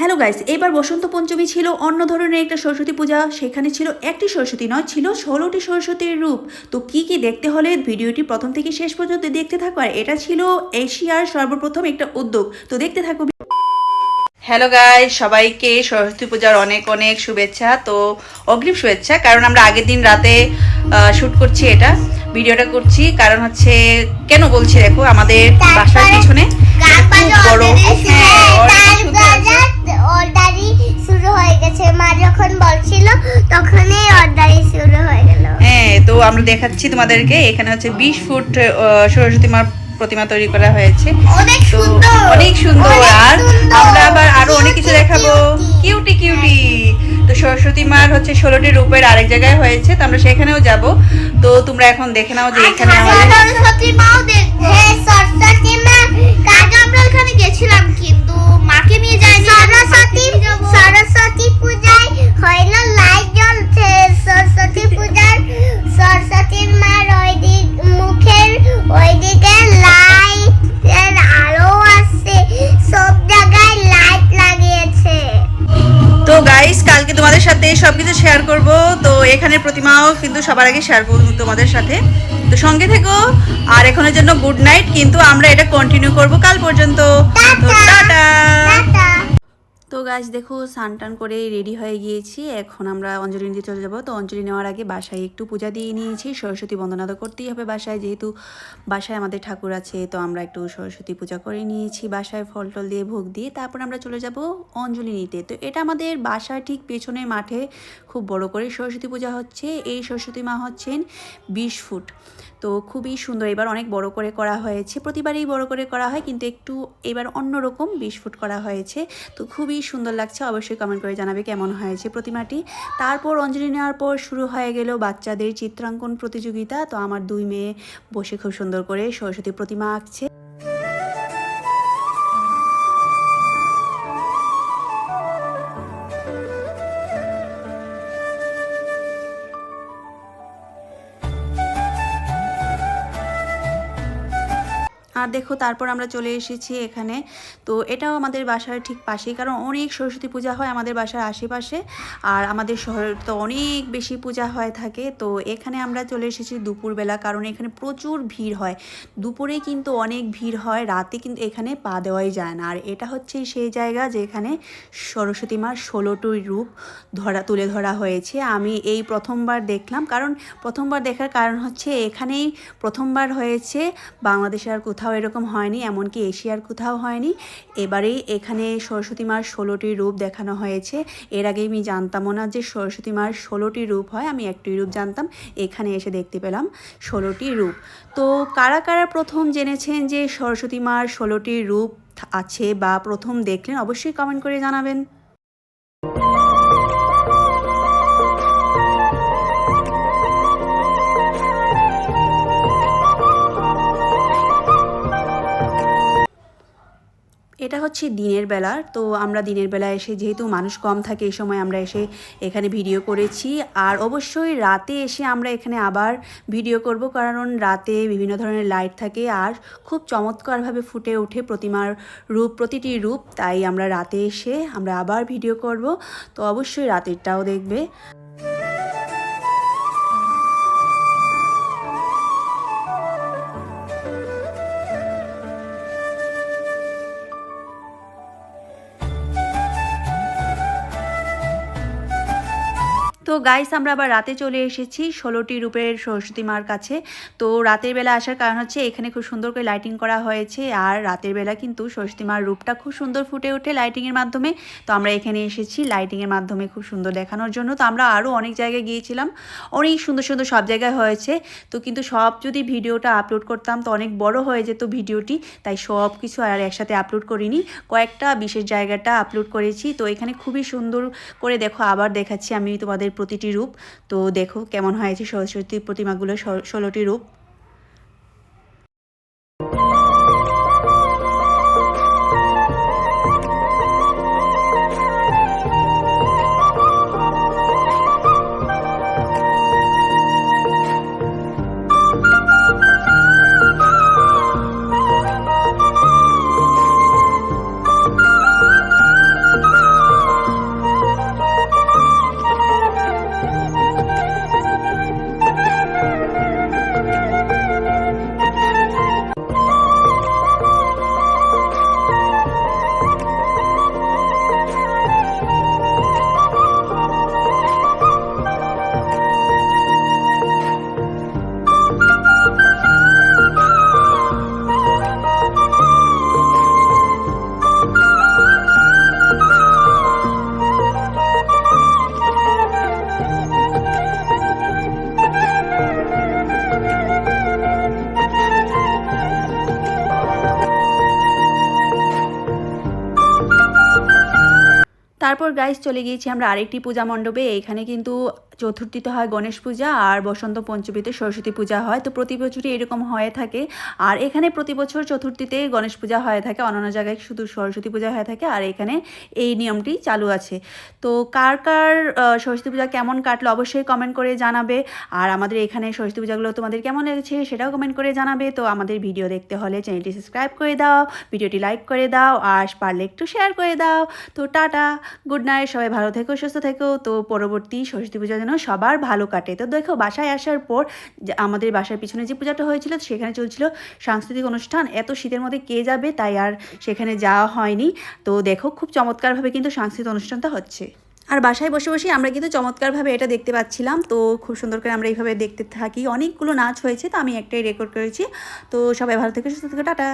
Hello guys, এবার বসন্ত পঞ্চমী ছিল অন্য ধরনের একটা সরস্বতী পূজা। সেখানে ছিল একটি সরস্বতী নয়, ছিল 16টি সরস্বতীর রূপ। তো কি কি দেখতে হলে ভিডিওটি প্রথম থেকে শেষ পর্যন্ত দেখতে থাকো। আর এটা ছিল এশিয়ার সর্বপ্রথম একটা উদ্যোগ, তো দেখতে থাকো। হ্যালো গাইস, সবাইকে সরস্বতী পূজার অনেক অনেক শুভেচ্ছা। তো অগ্রিম শুভেচ্ছা, কারণ আমরা আগের দিন রাতে শ্যুট করছি, এটা ভিডিওটা করছি কারণ হচ্ছে কেন বলছি দেখো, আমাদের বাসার পিছনে বড় অর্ডারই শুরু হয়ে গেছে। মা যখন বলছিল তখনই অর্ডারই শুরু হয়ে গেল। হ্যাঁ, তো আমরা দেখাচ্ছি তোমাদেরকে। এখানে হচ্ছে 20 ফুট সরস্বতী মার প্রতিমা তৈরি করা হয়েছে, অনেক তো সুন্দর, অনেক সুন্দর। আর আমরা আবার আরো অনেক কিছু দেখাবো, কিউটি কিউটি। কিউটি। তো সরস্বতী মার হচ্ছে 16টি রূপের আরেক জায়গায় হয়েছে, তো আমরা সেখানেও যাব। তো তোমরা এখন দেখে নাও যে এখানে আমাদের সরস্বতী মাও দেখবো। হ্যাঁ, সরস্বতী মা কাজ আমরা ওখানে গেছিলাম, কিন্তু মাকে নিয়ে যাইনি। সরস্বতী পূজায় হইলো লাইট জ্বলছে। সরস্বতী পূজার সরস্বতীর মার ওইদিক মুখের ওইদিকে লাইটের আলো আসছে, সব জায়গায় লাইট লাগিয়েছে। তো গাইস, কালকে তোমাদের সাথে সবকিছু শেয়ার করব। তো এখানে প্রতিমাও কিন্তু সবার আগে শেয়ার করব তোমাদের সাথে, তো সঙ্গে থেকো। আর এখনের জন্য গুড নাইট, কিন্তু আমরা এটা কন্টিনিউ করব কাল পর্যন্ত। তো টাটা। তো গাইস দেখো, স্নান টান করে রেডি হয়ে গিয়েছি। এখন আমরা অঞ্জলি নিতে চলে যাবো। তো অঞ্জলি নেওয়ার আগে বাসায় একটু পূজা দিয়ে নিয়েছি। সরস্বতী বন্দনা তো করতেই হবে বাসায়, যেহেতু বাসায় আমাদের ঠাকুর আছে। তো আমরা একটু সরস্বতী পূজা করে নিয়েছি বাসায়, ফল টল দিয়ে ভোগ দিয়ে। তারপর আমরা চলে যাব অঞ্জলি নিতে। তো এটা আমাদের বাসার ঠিক পেছনের মাঠে খুব বড় করে সরস্বতী পূজা হচ্ছে। এই সরস্বতী মা হচ্ছেন 20 ফুট। তো খুবই সুন্দর, এবার অনেক বড় করে করা হয়েছে। প্রতিবারই বড় করে করা হয়, কিন্তু একটু এবার অন্যরকম 20 ফুট করা হয়েছে। তো খুবই সুন্দর লাগছে, অবশ্যই কমেন্ট করে জানাবে কেমন হয়েছে প্রতিমাটি। তারপর অঞ্জলি নেওয়ার পর শুরু হয়ে গেল বাচ্চাদের চিত্রাঙ্কন প্রতিযোগিতা। তো আমার 2 মেয়ে বসে খুব সুন্দর করে সরস্বতী প্রতিমা আঁকছে। আর দেখো, তারপর আমরা চলে এসেছি এখানে। তো এটাও আমাদের বাসার ঠিক পাশেই, কারণ অনেক সরস্বতী পূজা হয় আমাদের বাসার আশেপাশে। আর আমাদের শহরে তো অনেক বেশি পূজা হয়ে থাকে। তো এখানে আমরা চলে এসেছি দুপুরবেলা, কারণ এখানে প্রচুর ভিড় হয়। দুপুরে কিন্তু অনেক ভিড় হয়, রাতে কিন্তু এখানে পা দেওয়াই যায় না। আর এটা হচ্ছে সেই জায়গা যেখানে সরস্বতী মার 16টি রূপ তুলে ধরা হয়েছে। আমি এই প্রথমবার দেখলাম, কারণ প্রথমবার দেখার কারণ হচ্ছে এখানেই প্রথমবার হয়েছে। বাংলাদেশে আর কোথাও এরকম হয়নি, এমনকি এশিয়ার কোথাও হয়নি। এবারেই এখানে সরস্বতী মার 16টি রূপ দেখানো হয়েছে। এর আগে আমি জানতামও না যে সরস্বতী মার 16টি রূপ হয়, আমি একটি রূপ জানতাম। এখানে এসে দেখতে পেলাম 16টি রূপ। তো কারা কারা প্রথম জেনেছেন যে সরস্বতী মার 16টি রূপ আছে, বা প্রথম দেখলেন, অবশ্যই কমেন্ট করে জানাবেন। এটা হচ্ছে দিনের বেলা। তো আমরা দিনের বেলা এসে, যেহেতু মানুষ কম থাকে এই সময়, আমরা এসে এখানে ভিডিও করেছি। আর অবশ্যই রাতে এসে আমরা এখানে আবার ভিডিও করব, কারণ রাতে বিভিন্ন ধরনের লাইট থাকে আর খুব চমৎকারভাবে ফুটে ওঠে প্রতিমার রূপ, প্রতিটি রূপ। তাই আমরা রাতে এসে আমরা আবার ভিডিও করব। তো অবশ্যই রাতেরটাও দেখবে। তো গাইস, আমরা আবার রাতে চলে এসেছি 16টি রূপের সরস্বতী মার কাছে। তো রাতের বেলা আসার কারণ হচ্ছে এখানে খুব সুন্দর করে লাইটিং করা হয়েছে। আর রাতের বেলা কিন্তু সরস্বতী মার রূপটা খুব সুন্দর ফুটে ওঠে লাইটিংয়ের মাধ্যমে। তো আমরা এখানে এসেছি লাইটিংয়ের মাধ্যমে খুব সুন্দর দেখানোর জন্য। তো আমরা আরও অনেক জায়গায় গিয়েছিলাম, অনেক সুন্দর সুন্দর সব জায়গায় হয়েছে। তো কিন্তু সব যদি ভিডিওটা আপলোড করতাম তো অনেক বড় হয়ে যেত ভিডিওটি, তাই সব কিছু আর একসাথে আপলোড করিনি, কয়েকটা বিশেষ জায়গাটা আপলোড করেছি। তো এখানে খুবই সুন্দর করে দেখো, আবার দেখাচ্ছি আমি তোমাদের প্রতিটি রূপ। তো দেখো কেমন হয়েছে সরস্বতী প্রতিমাগুলো, 16টি রূপ। তারপর গাইস চলে গিয়েছি আমরা আরেকটি পূজা মণ্ডপে। এখানে কিন্তু চতুর্থীতে হয় গণেশ পূজা আর বসন্ত পঞ্চমীতে সরস্বতী পূজা হয়। তো প্রতি বছরই এরকম হয়ে থাকে। আর এখানে প্রতি বছর চতুর্থীতে গণেশ পূজা হয়ে থাকে, অন্যান্য জায়গায় শুধু সরস্বতী পূজা হয়ে থাকে। আর এখানে এই নিয়মটি চালু আছে। তো কার কার সরস্বতী পূজা কেমন কাটলো অবশ্যই কমেন্ট করে জানাবে। আর আমাদের এখানে সরস্বতী পূজাগুলো তোমাদের কেমন লেগেছে সেটাও কমেন্ট করে জানাবে। তো আমাদের ভিডিও দেখতে হলে চ্যানেলটি সাবস্ক্রাইব করে দাও, ভিডিওটি লাইক করে দাও, আর পারলে একটু শেয়ার করে দাও। তো টাটা, গুড নাইট, সবাই ভালো থেকো, সুস্থ থেকো। তো পরবর্তী সরস্বতী পূজা যেন সবার ভালো কাটে। তো দেখো বাসায় আসার পর আমাদের বাসার পিছনে যে পূজাটা হয়েছিল সেখানে চলছিল সাংস্কৃতিক অনুষ্ঠান। এত শীতের মধ্যে কে যাবে, তাই আর সেখানে যাওয়া হয়নি। তো দেখো খুব চমৎকারভাবে কিন্তু সাংস্কৃতিক অনুষ্ঠানটা হচ্ছে। আর বাসায় বসে বসে আমরা কিন্তু চমৎকারভাবে এটা দেখতে পাচ্ছিলাম। তো খুব সুন্দর করে আমরা এইভাবে দেখতে থাকি। অনেকগুলো নাচ হয়েছে, তো আমি একটাই রেকর্ড করেছি। তো সবাই ভালো থেকো, সুস্থ থেকো, টাটা।